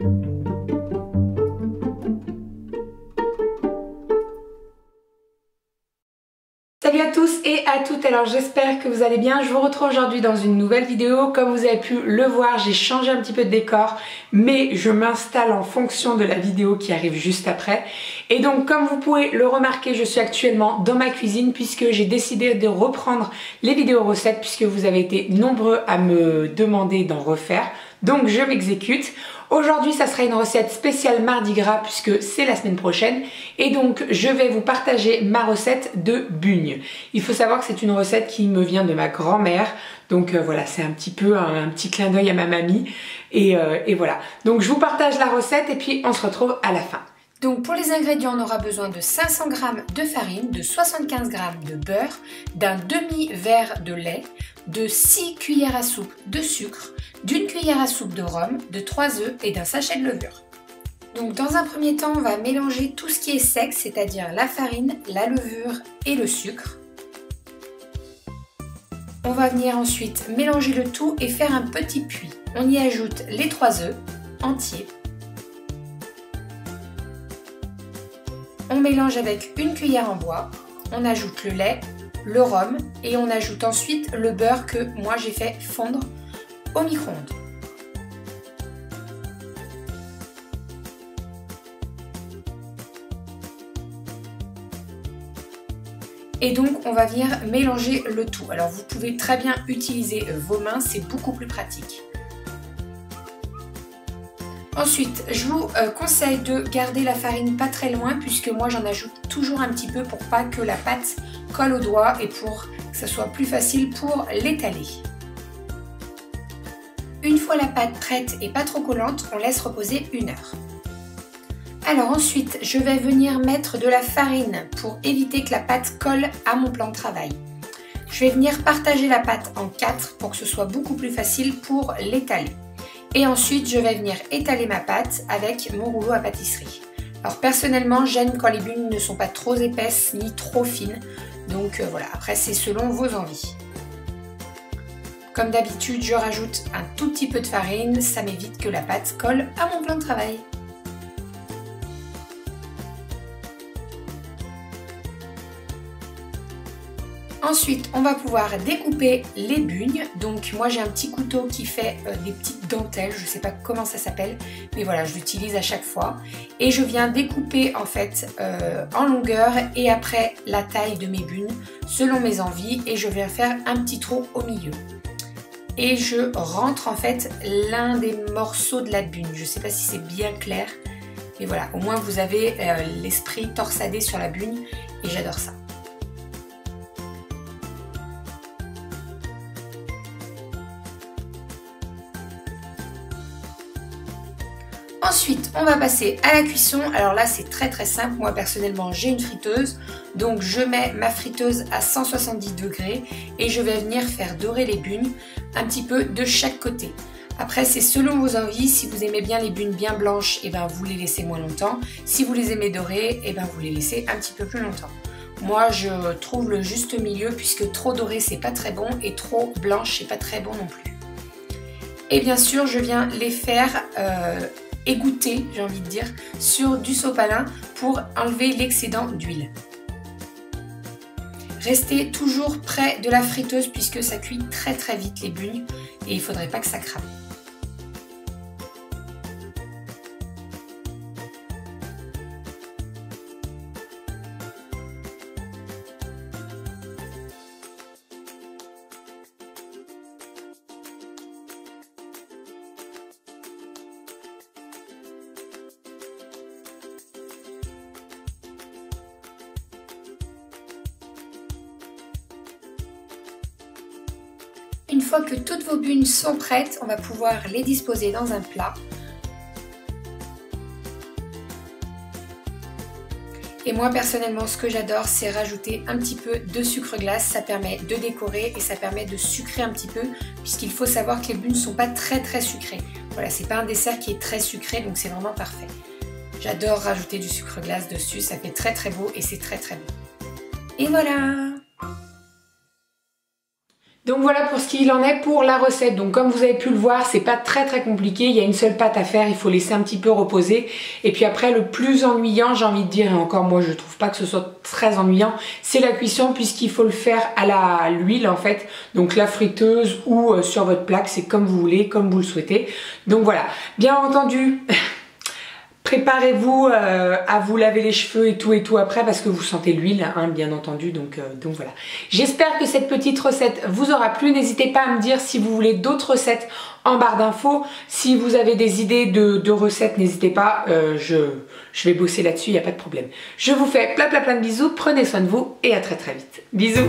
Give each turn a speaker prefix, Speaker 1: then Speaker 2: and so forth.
Speaker 1: Salut à tous et à toutes, alors j'espère que vous allez bien. Je vous retrouve aujourd'hui dans une nouvelle vidéo. Comme vous avez pu le voir, j'ai changé un petit peu de décor, mais je m'installe en fonction de la vidéo qui arrive juste après. Et donc comme vous pouvez le remarquer, je suis actuellement dans ma cuisine puisque j'ai décidé de reprendre les vidéos recettes puisque vous avez été nombreux à me demander d'en refaire. Donc je m'exécute. Aujourd'hui, ça sera une recette spéciale Mardi Gras puisque c'est la semaine prochaine. Et donc, je vais vous partager ma recette de bugne. Il faut savoir que c'est une recette qui me vient de ma grand-mère. Donc voilà, c'est un petit peu un petit clin d'œil à ma mamie. Et voilà. Donc, je vous partage la recette et puis on se retrouve à la fin.
Speaker 2: Donc pour les ingrédients, on aura besoin de 500 g de farine, de 75 g de beurre, d'un demi-verre de lait, de 6 cuillères à soupe de sucre, d'une cuillère à soupe de rhum, de 3 œufs et d'un sachet de levure. Donc dans un premier temps, on va mélanger tout ce qui est sec, c'est-à-dire la farine, la levure et le sucre. On va venir ensuite mélanger le tout et faire un petit puits. On y ajoute les 3 œufs entiers. On mélange avec une cuillère en bois, on ajoute le lait, le rhum et on ajoute ensuite le beurre que moi j'ai fait fondre au micro-ondes. Et donc on va venir mélanger le tout. Alors vous pouvez très bien utiliser vos mains, c'est beaucoup plus pratique. Ensuite, je vous conseille de garder la farine pas très loin puisque moi j'en ajoute toujours un petit peu pour pas que la pâte colle aux doigts et pour que ça soit plus facile pour l'étaler. Une fois la pâte prête et pas trop collante, on laisse reposer 1 heure. Alors ensuite, je vais venir mettre de la farine pour éviter que la pâte colle à mon plan de travail. Je vais venir partager la pâte en 4 pour que ce soit beaucoup plus facile pour l'étaler. Et ensuite, je vais venir étaler ma pâte avec mon rouleau à pâtisserie. Alors personnellement, j'aime quand les bugnes ne sont pas trop épaisses ni trop fines. Donc voilà, après c'est selon vos envies. Comme d'habitude, je rajoute un tout petit peu de farine, ça m'évite que la pâte colle à mon plan de travail. Ensuite, on va pouvoir découper les bugnes. Donc moi j'ai un petit couteau qui fait des petites dentelles, je ne sais pas comment ça s'appelle, mais voilà, je l'utilise à chaque fois. Et je viens découper en fait en longueur et après la taille de mes bugnes selon mes envies et je viens faire un petit trou au milieu. Et je rentre en fait l'un des morceaux de la bugne. Je ne sais pas si c'est bien clair, mais voilà, au moins vous avez l'esprit torsadé sur la bugne et j'adore ça. Ensuite, on va passer à la cuisson. Alors là, c'est très simple. Moi, personnellement, j'ai une friteuse. Donc, je mets ma friteuse à 170 degrés et je vais venir faire dorer les bugnes un petit peu de chaque côté. Après, c'est selon vos envies. Si vous aimez bien les bugnes bien blanches, et ben, vous les laissez moins longtemps. Si vous les aimez dorées, et ben, vous les laissez un petit peu plus longtemps. Moi, je trouve le juste milieu puisque trop doré, c'est pas très bon et trop blanche, c'est pas très bon non plus. Et bien sûr, je viens les faire égoutter, j'ai envie de dire, sur du sopalin pour enlever l'excédent d'huile. Restez toujours près de la friteuse puisque ça cuit très vite les bugnes et il ne faudrait pas que ça crame. Une fois que toutes vos bugnes sont prêtes, on va pouvoir les disposer dans un plat. Et moi personnellement, ce que j'adore, c'est rajouter un petit peu de sucre glace. Ça permet de décorer et ça permet de sucrer un petit peu, puisqu'il faut savoir que les bugnes ne sont pas très sucrées. Voilà, c'est pas un dessert qui est très sucré, donc c'est vraiment parfait. J'adore rajouter du sucre glace dessus, ça fait très beau et c'est très bon. Et voilà!
Speaker 1: Donc voilà pour ce qu'il en est pour la recette. Donc comme vous avez pu le voir, c'est pas très compliqué, il y a une seule pâte à faire, il faut laisser un petit peu reposer. Et puis après, le plus ennuyant, j'ai envie de dire, et encore moi je trouve pas que ce soit très ennuyant, c'est la cuisson, puisqu'il faut le faire à l'huile en fait. Donc la friteuse ou sur votre plaque, c'est comme vous voulez, comme vous le souhaitez. Donc voilà, bien entendu. Préparez-vous à vous laver les cheveux et tout après parce que vous sentez l'huile, hein, bien entendu, donc voilà. J'espère que cette petite recette vous aura plu. N'hésitez pas à me dire si vous voulez d'autres recettes en barre d'infos. Si vous avez des idées de recettes, n'hésitez pas, je vais bosser là-dessus, il n'y a pas de problème. Je vous fais plein de bisous, prenez soin de vous et à très vite. Bisous!